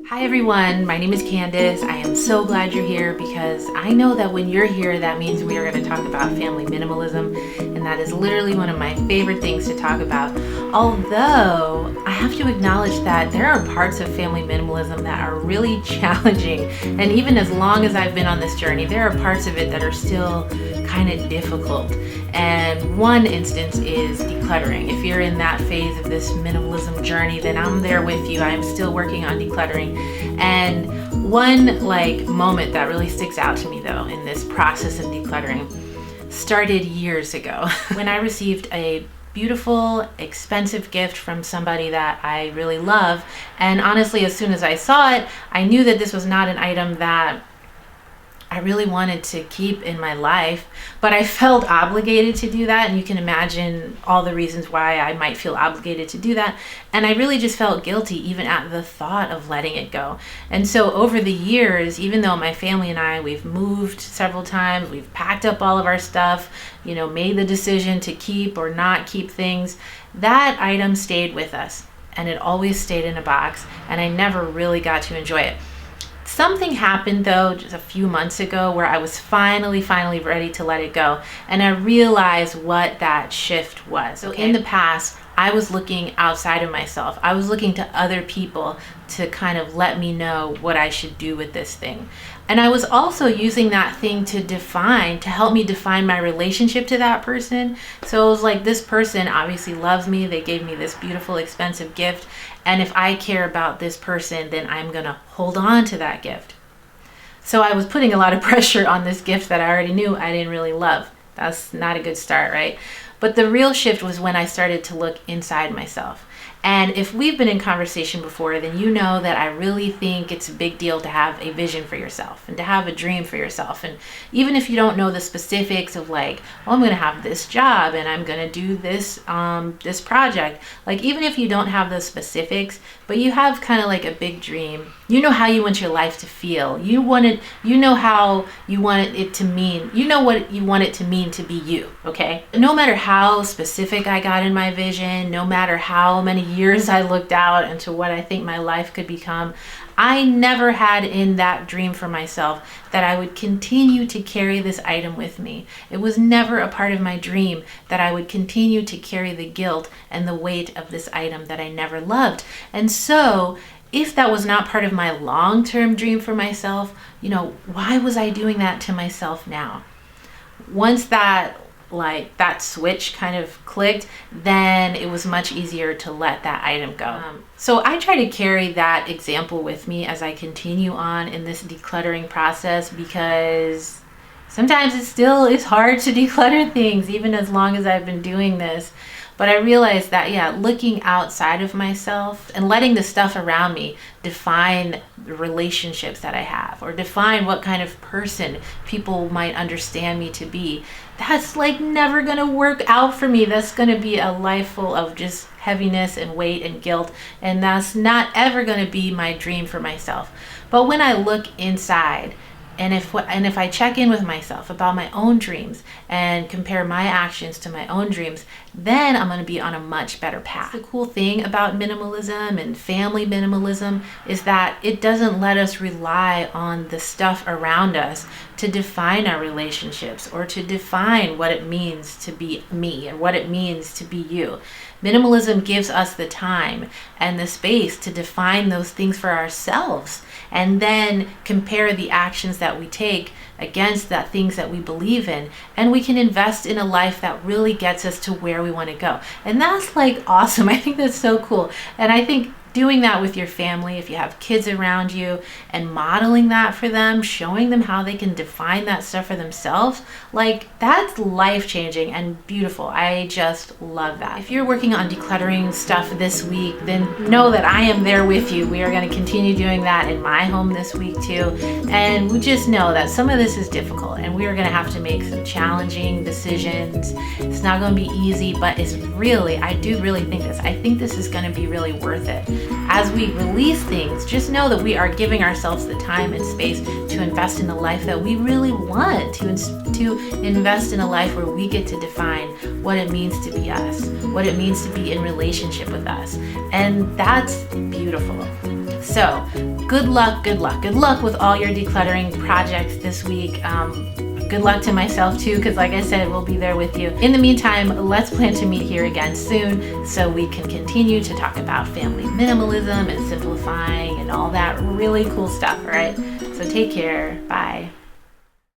Hi everyone, my name is Candace. I am so glad you're here because I know that when you're here, that means we are going to talk about family minimalism, and that is literally one of my favorite things to talk about. Although I have to acknowledge that there are parts of family minimalism that are really challenging, and even as long as I've been on this journey, there are parts of it that are still kind of difficult. And one instance is decluttering. If you're in that phase of this minimalism journey, then I'm there with you. I'm still working on decluttering. And one moment that really sticks out to me though in this process of decluttering started years ago when I received a beautiful, expensive gift from somebody that I really love. And honestly, as soon as I saw it, I knew that this was not an item that I really wanted to keep in my life, but I felt obligated to do that. And you can imagine all the reasons why I might feel obligated to do that. And I really just felt guilty even at the thought of letting it go. And so over the years, even though my family and I, we've moved several times, we've packed up all of our stuff, made the decision to keep or not keep things, that item stayed with us. And it always stayed in a box. And I never really got to enjoy it. Something happened though just a few months ago where I was finally ready to let it go, and I realized what that shift was. So in the past, I was looking outside of myself. I was looking to other people to kind of let me know what I should do with this thing. And I was also using that thing to help me define my relationship to that person. So it was like, this person obviously loves me. They gave me this beautiful, expensive gift. And if I care about this person, then I'm going to hold on to that gift. So I was putting a lot of pressure on this gift that I already knew I didn't really love. That's not a good start, right? But the real shift was when I started to look inside myself. And if we've been in conversation before, then you know that I really think it's a big deal to have a vision for yourself and to have a dream for yourself. And even if you don't know the specifics of I'm going to have this job and I'm going to do this this project, even if you don't have the specifics, but you have kind of a big dream, you know how you want your life to feel. You know how you want it to mean. You know what you want it to mean to be you, okay? No matter how specific I got in my vision, no matter how many years I looked out into what I think my life could become, I never had in that dream for myself that I would continue to carry this item with me. It was never a part of my dream that I would continue to carry the guilt and the weight of this item that I never loved. And so if that was not part of my long-term dream for myself, why was I doing that to myself now? Once that switch kind of clicked, then it was much easier to let that item go. So I try to carry that example with me as I continue on in this decluttering process, because sometimes it still is hard to declutter things, even as long as I've been doing this. But I realized that, looking outside of myself and letting the stuff around me define the relationships that I have, or define what kind of person people might understand me to be, that's never going to work out for me. That's going to be a life full of just heaviness and weight and guilt. And that's not ever going to be my dream for myself. But when I look inside, and if I check in with myself about my own dreams and compare my actions to my own dreams, then I'm going to be on a much better path. The cool thing about minimalism and family minimalism is that it doesn't let us rely on the stuff around us to define our relationships or to define what it means to be me and what it means to be you. Minimalism gives us the time and the space to define those things for ourselves, and then compare the actions that we take against the things that we believe in, and we can invest in a life that really gets us to where we want to go. And that's awesome. I think that's so cool. And I think doing that with your family, if you have kids around you, and modeling that for them, showing them how they can define that stuff for themselves, that's life-changing and beautiful. I just love that. If you're working on decluttering stuff this week, then know that I am there with you. We are going to continue doing that in my home this week too. And we just know that some of this is difficult, and we are going to have to make some challenging decisions. It's not going to be easy, but I do really think this. I think this is going to be really worth it. As we release things, just know that we are giving ourselves the time and space to invest in the life that we really want, to invest in a life where we get to define what it means to be us, what it means to be in relationship with us. And that's beautiful. So good luck with all your decluttering projects this week. Good luck to myself too, because like I said, we'll be there with you. In the meantime, let's plan to meet here again soon so we can continue to talk about family minimalism and simplifying and all that really cool stuff, all right? So take care. Bye.